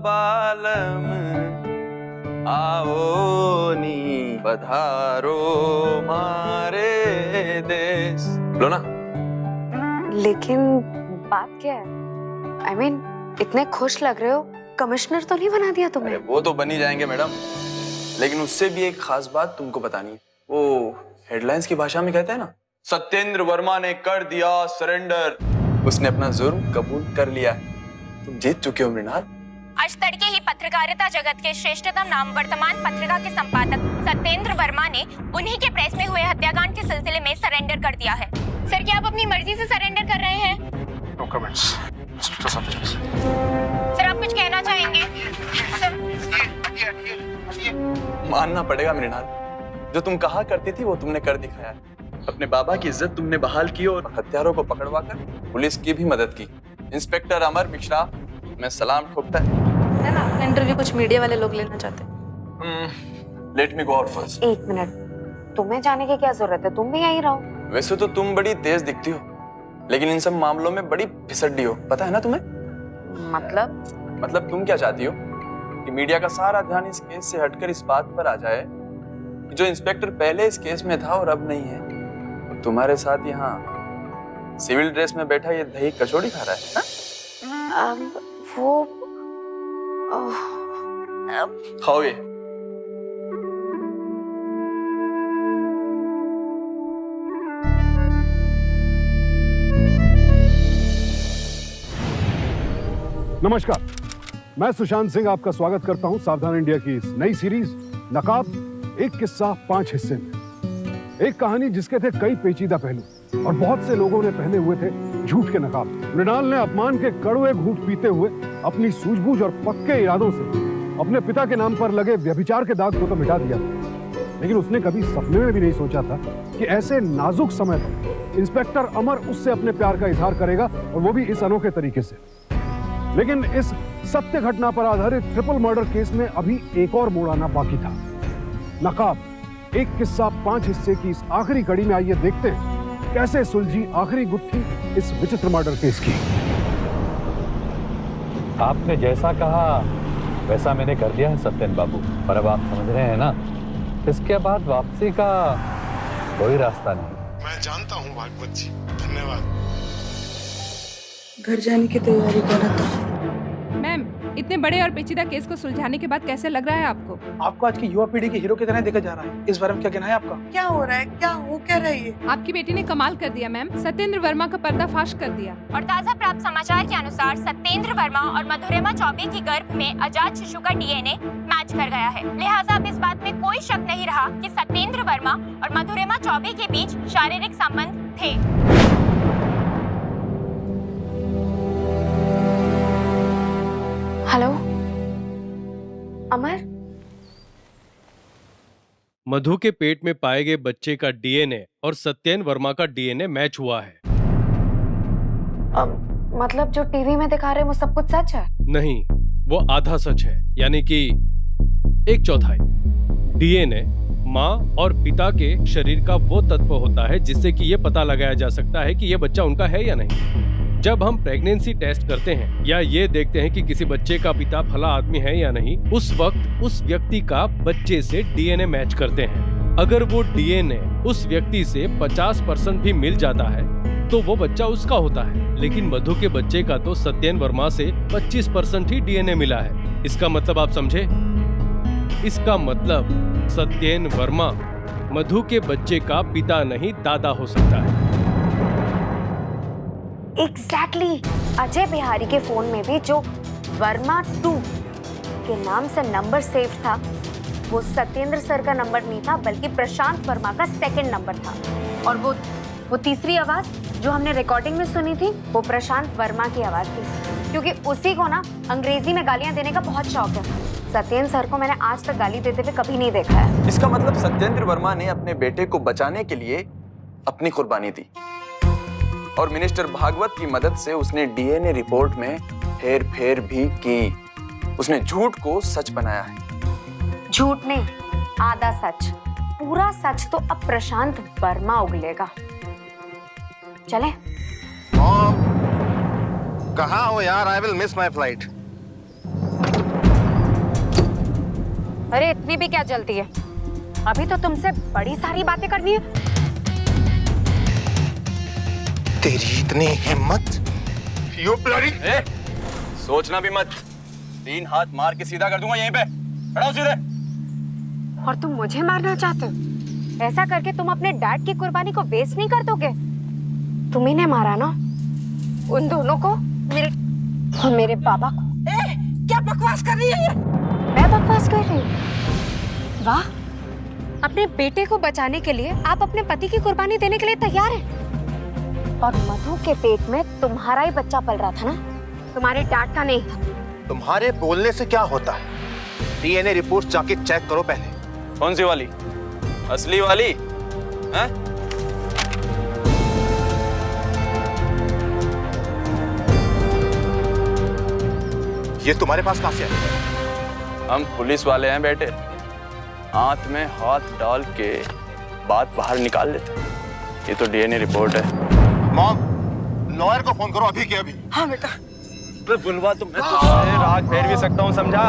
बालम आओ नी पधारो मारे देश। लो ना। लेकिन बात क्या है? I mean, इतने खुश लग रहे हो, कमिश्नर तो नहीं बना दिया तुम्हें? अरे वो तो बन ही जाएंगे मैडम, लेकिन उससे भी एक खास बात तुमको बतानी है। वो हेडलाइंस की भाषा में कहते हैं ना, सत्येंद्र वर्मा ने कर दिया सरेंडर, उसने अपना जुर्म कबूल कर लिया। तुम जीत चुके हो मृणाल। आज तड़के ही पत्रकारिता जगत के श्रेष्ठतम नाम वर्तमान पत्रिका के संपादक सत्येंद्र वर्मा ने उन्हीं के प्रेस में हुए हत्याकांड के सिलसिले में सरेंडर कर दिया है। सर, क्या आप अपनी मर्जी से सरेंडर कर रहे हैं? No comments. सर, आप कुछ कहना चाहेंगे? मानना पड़ेगा मृणाल, जो तुम कहा करती थी वो तुमने कर दिखाया। अपने बाबा की इज्जत तुमने बहाल की और हत्यारों को पकड़वाकर पुलिस की भी मदद की। इंस्पेक्टर अमर मिश्रा, मैं सलाम ठोकता है ना, अपना इंटरव्यू कुछ मीडिया वाले लोग लेना चाहते हैं। Let me go out first. एक मिनट, तुम्हें जाने की क्या जरूरत है? तुम भी यहीं रहो। वैसे तो तुम बड़ी तेज दिखती हो, लेकिन इन सब मामलों में बड़ी फिसड्डी हो, पता है ना तुम्हें? मतलब तुम क्या चाहती हो कि मीडिया का सारा ध्यान इस केस से हटकर इस बात पर आ जाए कि जो इंस्पेक्टर पहले इस केस में था और अब नहीं है, तो तुम्हारे साथ यहाँ सिविल ड्रेस में बैठा ये दही कचौड़ी खा रहा है हा? वो खाओ ये। नमस्कार, मैं सुशांत सिंह आपका स्वागत करता हूं सावधान इंडिया की इस नई सीरीज नकाब, एक किस्सा 5 हिस्से में। एक कहानी जिसके थे कई पेचीदा पहलू और बहुत से लोगों ने पहने हुए थे झूठ के नकाब। मृणाल ने अपमान के कड़वे घूंट पीते हुए अपनी सूझबूझ और पक्के इरादों से अपने पिता के नाम पर लगे व्यभिचार के दाग को तो मिटा दिया, लेकिन उसने कभी सपने में भी नहीं सोचा था कि ऐसे नाजुक समय पर इंस्पेक्टर अमर उससे अपने प्यार का इजहार करेगा, और वो भी इस अनोखे तरीके से। लेकिन इस सत्य घटना पर आधारित ट्रिपल मर्डर केस में अभी एक और मोड़ आना बाकी था। नकाब, एक किस्सा 5 हिस्से की इस आखिरी कड़ी में आइए देखते हैं कैसे सुलझी आखिरी गुत्थी इस विचित्र मर्डर केस की। आपने जैसा कहा वैसा मैंने कर दिया है सत्येंद्र बाबू, पर अब आप समझ रहे हैं ना, इसके बाद वापसी का कोई रास्ता नहीं। मैं जानता हूँ भागवत जी, धन्यवाद। घर जाने की तैयारी कर रहा था। मैम, इतने बड़े और पेचीदा केस को सुलझाने के बाद कैसे लग रहा है आपको? आपको आज की युवा पीढ़ी के हीरो की तरह देखा जा रहा है। इस बारे में क्या कहना है आपका? क्या हो रहा है? क्या हो क्या रही है? आपकी बेटी ने कमाल कर दिया मैम, सत्येंद्र वर्मा का पर्दाफाश कर दिया। और ताज़ा प्राप्त समाचार के अनुसार सत्येंद्र वर्मा और मधुरिमा चौबे की गर्भ में अजात शिशु का डीएनए मैच कर गया है। लिहाजा अब इस बात में कोई शक नहीं रहा कि सत्येंद्र वर्मा और मधुरिमा चौबे के बीच शारीरिक संबंध थे। हेलो अमर, मधु के पेट में पाए गए बच्चे का डीएनए और सत्येंद्र वर्मा का डीएनए मैच हुआ है। मतलब जो टीवी में दिखा रहे हैं वो सब कुछ सच है? नहीं, वो आधा सच है, यानी कि 1/4। डीएनए माँ और पिता के शरीर का वो तत्व होता है जिससे कि ये पता लगाया जा सकता है कि ये बच्चा उनका है या नहीं। जब हम प्रेगनेंसी टेस्ट करते हैं या ये देखते हैं कि किसी बच्चे का पिता फला आदमी है या नहीं, उस वक्त उस व्यक्ति का बच्चे से डीएनए मैच करते हैं। अगर वो डीएनए उस व्यक्ति से 50% भी मिल जाता है तो वो बच्चा उसका होता है, लेकिन मधु के बच्चे का तो सत्येंद्र वर्मा से 25% ही डीएनए मिला है। इसका मतलब आप समझे? इसका मतलब सत्येंद्र वर्मा मधु के बच्चे का पिता नहीं, दादा हो सकता है। एग्जैक्टली। अजय बिहारी के फोन में भी जो वर्मा 2 के नाम से नंबर सेव था, वो सत्येंद्र सर का नंबर नहीं था, बल्कि प्रशांत वर्मा का 2nd नंबर था। और वो तीसरी आवाज जो हमने रिकॉर्डिंग में सुनी थी, वो प्रशांत वर्मा की आवाज थी, क्योंकि उसी को ना अंग्रेजी में गालियां देने का बहुत शौक है। सत्येंद्र सर को मैंने आज तक गाली देते हुए कभी नहीं देखा है। इसका मतलब सत्येंद्र वर्मा ने अपने बेटे को बचाने के लिए अपनी कुर्बानी दी, और मिनिस्टर भागवत की मदद से उसने डीएनए रिपोर्ट में हेर फेर भी की। उसने झूठ को सच बनाया है। झूठ नहीं, आधा सच। पूरा सच तो अब प्रशांत वर्मा उगलेगा। चले? कहाँ हो यार? I will miss my flight. अरे इतनी भी क्या जल्दी है? अभी तो तुमसे बड़ी सारी बातें करनी है। तेरी इतनी हिम्मत? You bloody! सोचना भी मत, 3 हाथ मार के सीधा कर दूंगा यहीं पे। खड़ा हो सीधे। और तुम मुझे मारना चाहते हो? ऐसा करके तुम अपने डैड की कुर्बानी को वेस्ट नहीं कर दोगे? तुम्ही ने मारा ना उन दोनों को, मेरे पापा को। क्या बकवास कर रही है ये? मैं बकवास कर रही हूँ? वाह, अपने बेटे को बचाने के लिए आप अपने पति की कुर्बानी देने के लिए तैयार हैं। और मधु के पेट में तुम्हारा ही बच्चा पल रहा था ना, तुम्हारे डैड का नहीं था। तुम्हारे बोलने से क्या होता है? डीएनए रिपोर्ट जाके चेक करो पहले। कौन सी वाली? असली वाली? हैं? ये तुम्हारे पास कहां से आया? हम पुलिस वाले हैं बेटे, हाथ में हाथ डाल के बात बाहर निकाल लेते। ये तो डीएनए रिपोर्ट है। मॉम, लॉयर को फोन करो अभी के अभी। हाँ बेटा। बुलवा तो मैं तुझसे राग फेर भी सकता हूँ, समझा?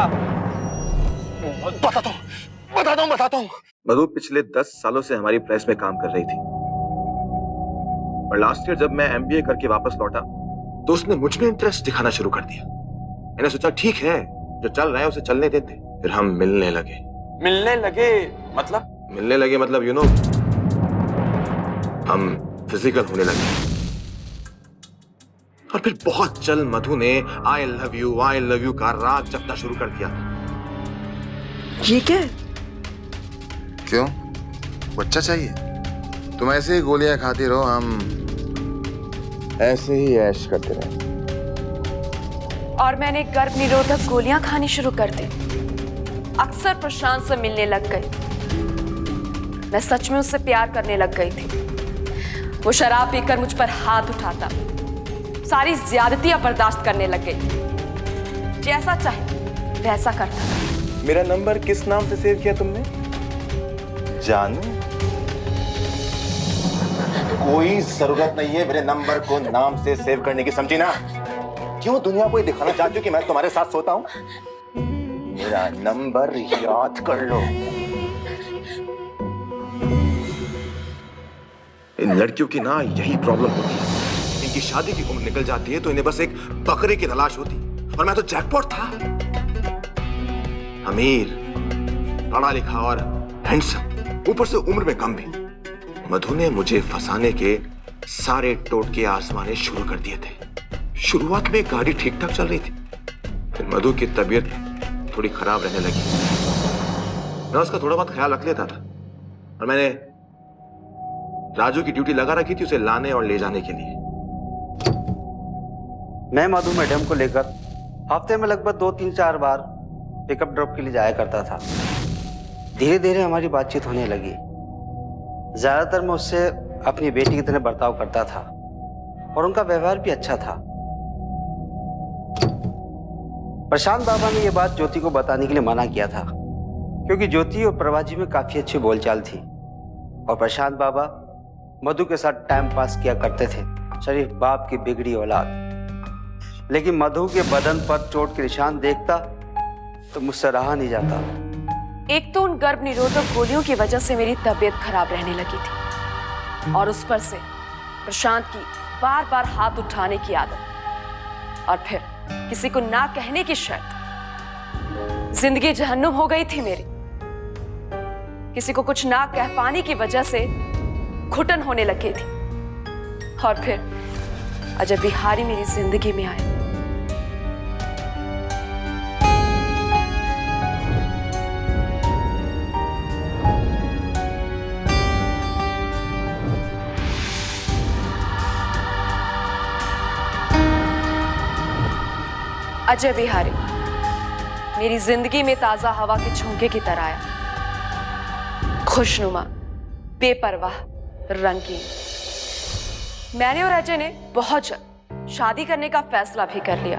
बताता हूँ। मधु पिछले 10 सालों से हमारी प्रेस में काम कर रही थी, और लास्ट ईयर जब मैं एमबीए करके वापस लौटा तो उसने मुझ में इंटरेस्ट दिखाना शुरू कर दिया। मैंने सोचा ठीक है, जो चल रहा है उसे चलने देते। फिर हम मिलने लगे। मतलब यू नो, हम फिजिकल होने लगे। और फिर बहुत जल्द मधु ने आई लव यू का राग जपना शुरू कर दिया। ये क्या? क्यों? बच्चा चाहिए? तुम ऐसे ही गोलियां खाती रहो, हम ऐसे ही ऐश करते रहे। और मैंने गर्भ निरोधक गोलियां खानी शुरू कर दी। अक्सर प्रशांत से मिलने लग गई। मैं सच में उससे प्यार करने लग गई थी। वो शराब पीकर मुझ पर हाथ उठाता, सारी ज्यादतियां बर्दाश्त करने लग गई। जैसा चाहे वैसा करता था। मेरा नंबर किस नाम से सेव किया तुमने? जानू? कोई जरूरत नहीं है मेरे नंबर को नाम से सेव करने की, समझी ना? क्यों दुनिया को ये दिखाना चाहती हो कि मैं तुम्हारे साथ सोता हूं? मेरा नंबर याद कर लो। इन लड़कियों की ना यही प्रॉब्लम होती है, इनकी शादी की उम्र निकल जाती है तो इन्हें बस एक बकरे की तलाश होती। और मैं तो जैकपॉट था, अमीर, पढ़ा लिखा और हैंडसम, ऊपर से उम्र में कम भी। मधु ने मुझे फंसाने के सारे टोटके आजमाने शुरू कर दिए थे। शुरुआत में गाड़ी ठीक ठाक चल रही थी, फिर मधु की तबीयत थोड़ी खराब रहने लगी। मैं उसका थोड़ा बहुत ख्याल रख लेता था, और मैंने राजू की ड्यूटी लगा रखी थी उसे लाने और ले जाने के लिए। मैं मधु मैडम को लेकर हफ्ते में लगभग 2-3-4 बार पिकअप ड्रॉप के लिए जाया करता था। धीरे धीरे हमारी बातचीत होने लगी। ज्यादातर मैं उससे अपनी बेटी की तरह बर्ताव करता था, और उनका व्यवहार भी अच्छा था। प्रशांत बाबा ने यह बात ज्योति को बताने के लिए मना किया था, क्योंकि ज्योति और प्रभाजी में काफी अच्छी बोलचाल थी, और प्रशांत बाबा मधु के साथ टाइम पास किया करते थे, शरीफ बाप की बिगड़ी औलाद। लेकिन मधु के बदन पर चोट के निशान देखता तो मुझसे रहा नहीं जाता। एक तो उन गर्भ निरोधक गोलियों की वजह से मेरी तबीयत खराब रहने लगी थी, और उस पर से प्रशांत की बार बार हाथ उठाने की आदत, और फिर किसी को ना कहने की शर्त। जिंदगी जहन्नुम हो गई थी मेरी। किसी को कुछ ना कह पाने की वजह से घुटन होने लगी थी। और फिर अजय बिहारी मेरी जिंदगी में आए। अजय बिहारी मेरी जिंदगी में ताजा हवा के झोंके की तरह आया, खुशनुमा, बेपरवाह, रंगीन। मैंने और अजय ने बहुत जल्द शादी करने का फैसला भी कर लिया,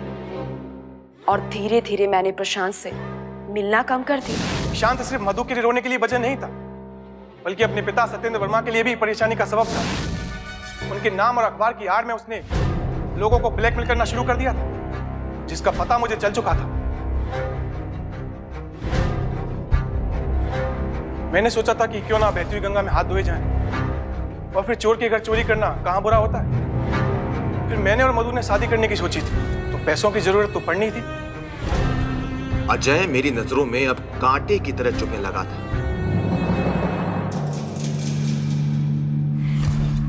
और धीरे धीरे मैंने प्रशांत से मिलना कम कर दिया। प्रशांत सिर्फ मधु के लिए रोने के लिए वजह नहीं था, बल्कि अपने पिता सत्येंद्र वर्मा के लिए भी परेशानी का सबब था। उनके नाम और अखबार की आड़ में उसने लोगों को ब्लैकमेल करना शुरू कर दिया था, जिसका पता मुझे चल चुका था। मैंने सोचा था कि क्यों ना बहती हुई गंगा में हाथ धोए जाएं। और फिर चोर के घर चोरी करना कहाँ बुरा होता है। फिर मैंने और मधु ने शादी करने की सोची थी, तो पैसों की जरूरत तो पड़नी थी। अजय मेरी नजरों में अब कांटे की तरह चुभने लगा था।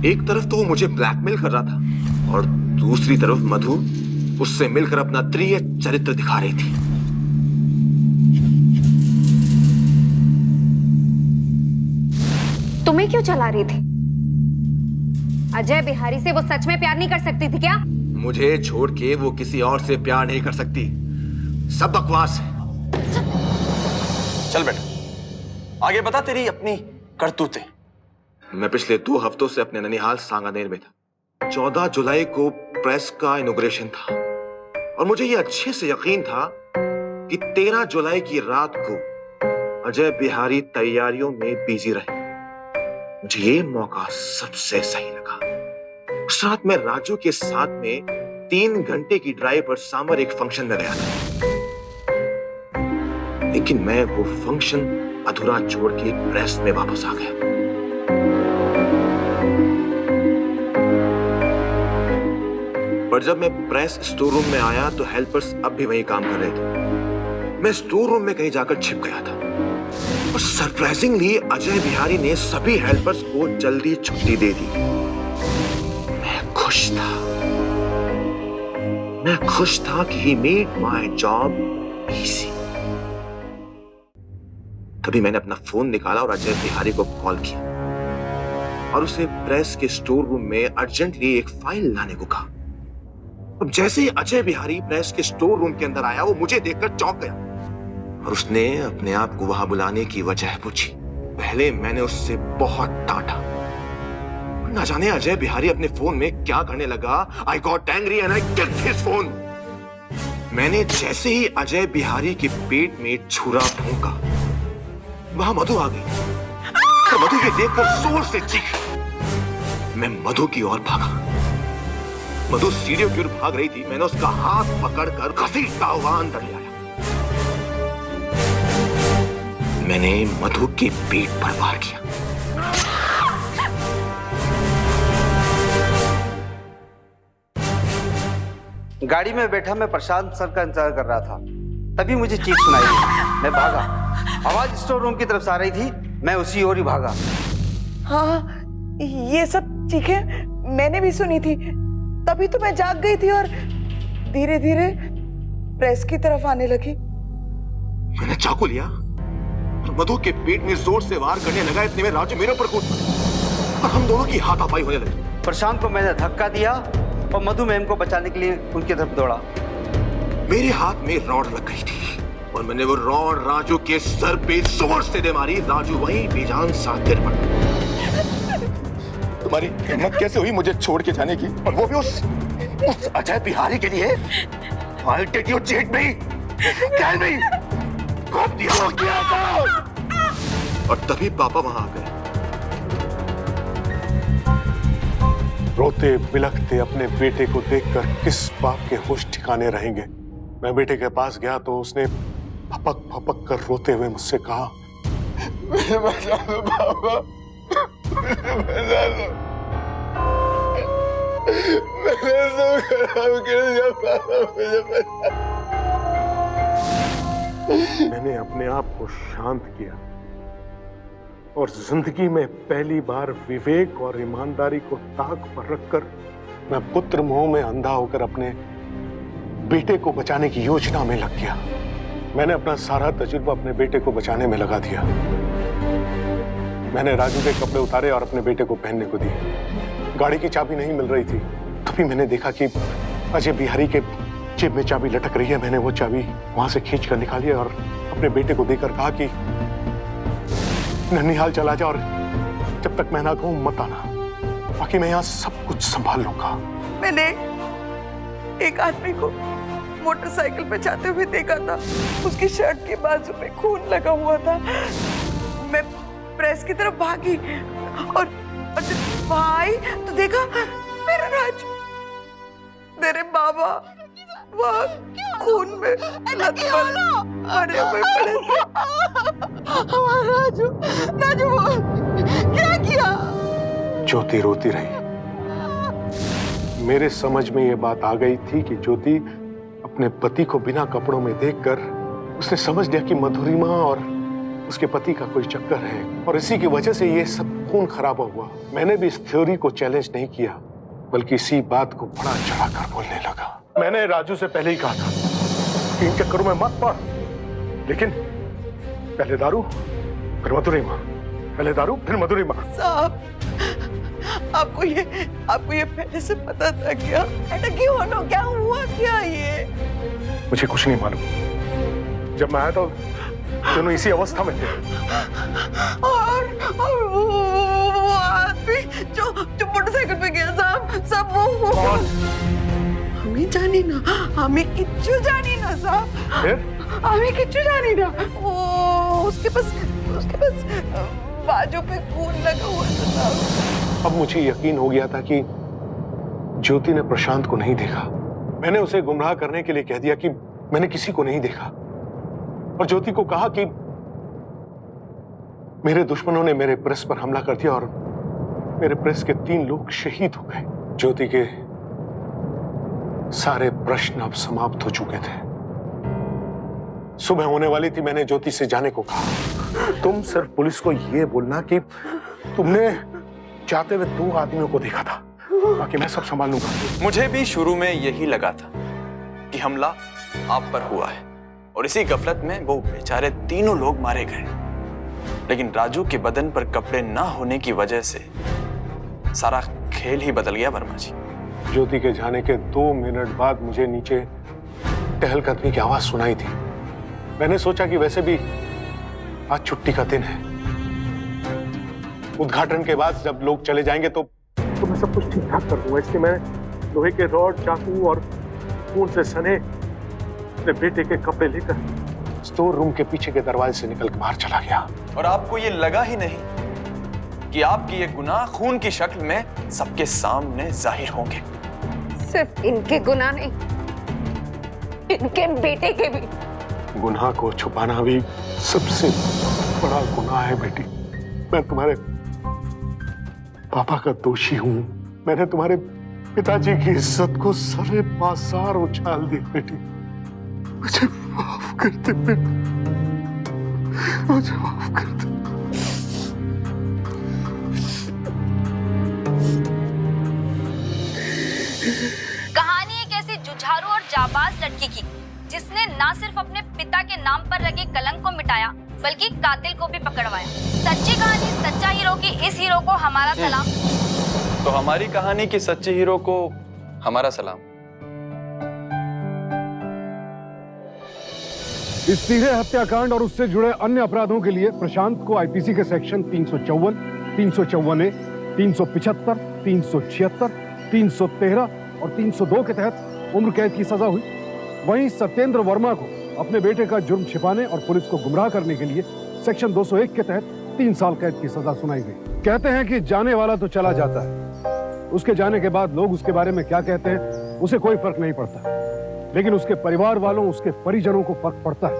एक तरफ तो वो मुझे ब्लैकमेल कर रहा था और दूसरी तरफ मधु उससे मिलकर अपना त्रिय चरित्र दिखा रही थी। तुम्हें क्यों चला रही थी? अजय बिहारी से वो सच में प्यार नहीं कर सकती थी क्या? मुझे छोड़ के वो किसी और से प्यार नहीं कर सकती। सब बकवास है। चल बेटा, आगे बता तेरी अपनी करतूतें। मैं पिछले 2 हफ्तों से अपने ननिहाल सांगानेर में था। 14 जुलाई को प्रेस का इनॉग्रेशन था और मुझे यह अच्छे से यकीन था कि 13 जुलाई की रात को अजय बिहारी तैयारियों में बिजी रहे। मुझे ये मौका सबसे सही लगा। उस रात मैं राजू के साथ में 3 घंटे की ड्राइव पर सामर एक फंक्शन में गया था, लेकिन मैं वो फंक्शन अधूरा छोड़ के प्रेस में वापस आ गया। पर जब मैं प्रेस स्टोर रूम में आया तो हेल्पर्स अब भी वहीं काम कर रहे थे। मैं स्टोर रूम में कहीं जाकर छिप गया था और सरप्राइजिंगली अजय बिहारी ने सभी हेल्पर्स को जल्दी छुट्टी दे दी। मैं खुश था कि he made my job easy। तभी मैंने अपना फोन निकाला और अजय बिहारी को कॉल किया और उसे प्रेस के स्टोर रूम में अर्जेंटली एक फाइल लाने को कहा। अब जैसे ही अजय बिहारी प्रेस के स्टोर रूम के अंदर आया, वो मुझे देखकर चौंक गया और उसने अपने आप को वहां बुलाने की वजह पूछी। पहले मैंने उससे बहुत डांटा, ना जाने अजय बिहारी अपने फोन में क्या करने लगा। I got angry and I kicked his phone। मैंने जैसे ही अजय बिहारी के पेट में छुरा फूंका, वहां मधु आ गई तो मधु ये देखकर जोर से चीखी। मैं मधु की ओर भागा। मधु सीढ़ियों की ओर भाग रही थी। मैंने उसका हाथ पकड़कर घसीटता हुआ अंदर ले आया। मैंने मधु के पेट पर वार किया। गाड़ी में बैठा मैं प्रशांत सर का इंतजार कर रहा था, तभी मुझे चीख सुनाई दी। मैं भागा, आवाज स्टोर रूम की तरफ से आ रही थी। मैं उसी ओर ही भागा। हाँ, ये सब चीखें मैंने भी सुनी थी, तभी तो मैं जाग गई थी और धीरे धीरे प्रेस की तरफ आने लगी। मैंने चाकू लिया और मधु के पेट में जोर से वार करने लगा। इतने में राजू मेरे ऊपर कूद और हम दोनों की हाथापाई होने लगी। प्रशांत को मैंने धक्का दिया और मधु मैम को बचाने के लिए उनकी तरफ दौड़ा। मेरे हाथ में रॉड लग गई थी और मैंने वो रॉड राजू के सर पे जोर से दे मारी। राजू वहीं बेजान सा गिर पड़ा। तुम्हारी हिम्मत कैसे हुई मुझे छोड़ के जाने की, और वो भी उस अजय बिहारी के लिए? Why did you cheat me? Tell me! कब दिया था? और तभी पापा वहां आ गए। रोते बिलखते अपने बेटे को देखकर किस बाप के होश ठिकाने रहेंगे। मैं बेटे के पास गया तो उसने फपक फपक कर रोते हुए मुझसे कहा, मुझे बचा दो पापा, मुझे बचा दो, मैंने सब खराब कर दिया पापा, मुझे बचा। मैंने अपने आप को शांत किया और जिंदगी में पहली बार विवेक और ईमानदारी को ताक पर रखकर मैं पुत्र मोह में अंधा होकर अपने बेटे को बचाने की योजना में लग गया। मैंने अपना सारा तजुर्बा अपने बेटे को बचाने में लगा दिया। मैंने राजू के कपड़े उतारे और अपने बेटे को पहनने को दिए। गाड़ी की चाबी नहीं मिल रही थी, तभी मैंने देखा कि अजय बिहारी के जेब में चाबी लटक रही है। मैंने वो चाबी वहां से खींच कर निकाली और अपने बेटे को देकर कहा कि ननिहाल चला जा और जब तक मैं ना कहूं मत आना, बाकी मैं यहाँ सब कुछ संभाल लूंगा। मैंने एक आदमी को मोटरसाइकिल पे जाते हुए देखा था। उसकी शर्ट के बाजू में खून लगा हुआ था। मैं प्रेस की तरफ भागी और जब वहां आई तो देखा मेरा राजू, मेरे बाबा वहां खून में लथपथ अरे मैं पड़े राजू, राजू क्या किया? ज्योति रोती रही। मेरे समझ में ये बात आ गई थी कि ज्योति अपने पति को बिना कपड़ों में देखकर उसने समझ लिया कि मधुरिमा और उसके पति का कोई चक्कर है, और इसी की वजह से ये सब खून खराबा हुआ। मैंने भी इस थ्योरी को चैलेंज नहीं किया, बल्कि इसी बात को बड़ा चढ़ाकर बोलने लगा। मैंने राजू से पहले ही कहा था कि इन चक्करों में मत पड़, लेकिन पहले दारू फिर मधुरिमा, पहले दारू फिर मधुरिमा। साहब, आपको ये पहले से पता था क्या? ऐसा क्यों होना? क्या हुआ क्या ये? मुझे कुछ नहीं मालूम। जब मैं आया तो दोनों इसी अवस्था में थे। और वो आदमी जो मोटरसाइकिल पे गया साहब, सब वो हमें जानी ना, हमें किच्चू जानी ना साहब, हमें किच्चू जानी ना। वो उसके पास बाजू पे खून लगा हुआ था साहब। अब मुझे यकीन हो गया था कि ज्योति ने प्रशांत को नहीं देखा। मैंने उसे गुमराह करने के लिए कह दिया कि मैंने किसी को नहीं देखा, और ज्योति को कहा कि मेरे दुश्मनों ने मेरे प्रेस पर हमला कर दिया और मेरे प्रेस के 3 लोग शहीद हो गए। ज्योति के सारे प्रश्न अब समाप्त हो चुके थे। सुबह होने वाली थी। मैंने ज्योति से जाने को कहा, तुम सिर्फ पुलिस को यह बोलना कि तुमने जाते हुए 2 आदमियों को देखा था, बाकी मैं सब संभाल लूंगा। मुझे भी शुरू में यही लगा था कि हमला आप पर हुआ है, और इसी गफलत में वो बेचारे 3 लोग मारे गए। लेकिन राजू के बदन पर कपड़े ना होने की वजह से सारा खेल ही बदल गया वर्मा जी। ज्योति के जाने के 2 मिनट बाद मुझे नीचे टहलकदमी की आवाज सुनाई थी। मैंने सोचा कि वैसे भी आज छुट्टी का दिन है, उद्घाटन के बाद जब लोग चले जाएंगे तो मैं सब कुछ ठीक ठाक कर दूंगा। इसलिए मैं लोहे के रॉड, चाकू और खून से सने अपने बेटे के कपड़े लेकर स्टोर रूम के पीछे के दरवाजे से निकल के बाहर चला गया। और आपको ये लगा ही नहीं कि आपकी ये गुनाह खून की शक्ल में सबके सामने जाहिर होंगे। सिर्फ इनके गुनाह नहीं, इनके बेटे के भी। गुनाह को छुपाना भी सबसे बड़ा गुनाह है बेटी। मैं तुम्हारे पापा का दोषी हूं। मैंने तुम्हारे पिताजी की इज्जत को सरे पासार उछाल दी बेटी। मुझे माफ कर दे बेटी, मुझे माफ कर दे। कहानी एक ऐसी जुझारू और जाबाज लड़की की जिसने न सिर्फ अपने पिता के नाम पर लगे कलंक को मिटाया, बल्कि कातिल को भी पकड़वाया। सच्ची कहानी, सच्चा हीरो की इस हीरो को हमारा सलाम। तो हमारी कहानी के सच्चे हीरो को हमारा सलाम। इस तीसरे हत्याकांड और उससे जुड़े अन्य अपराधों के लिए प्रशांत को आईपीसी के सेक्शन 354, 354A, 375, 376, 313 और 302 के तहत उम्र कैद की सजा हुई। वहीं सत्येंद्र वर्मा को अपने बेटे का जुर्म छिपाने और पुलिस को गुमराह करने के लिए सेक्शन 201 के तहत 3 साल कैद की सजा सुनाई गई। कहते हैं कि जाने वाला तो चला जाता है, उसके जाने के बाद लोग उसके बारे में क्या कहते हैं उसे कोई फर्क नहीं पड़ता, लेकिन उसके परिवार वालों, उसके परिजनों को फर्क पड़ता है,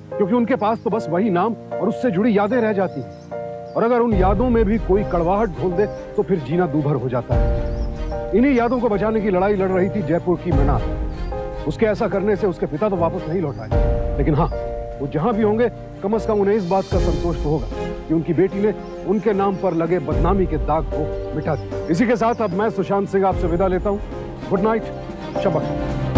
क्योंकि उनके पास तो बस वही नाम और उससे जुड़ी यादें रह जाती हैं। और अगर उन यादों में भी कोई कड़वाहट घोल दे तो फिर जीना दूभर हो जाता है। इन्हीं यादों को बचाने की लड़ाई लड़ रही थी जयपुर की मीना। उसके ऐसा करने से उसके पिता तो वापस नहीं लौट आए, लेकिन हाँ, वो जहां भी होंगे कम से कम उन्हें इस बात का संतोष तो होगा कि उनकी बेटी ने उनके नाम पर लगे बदनामी के दाग को मिटा दिया। इसी के साथ अब मैं सुशांत सिंह आपसे विदा लेता हूं। गुड नाइट, शब्बा खैर।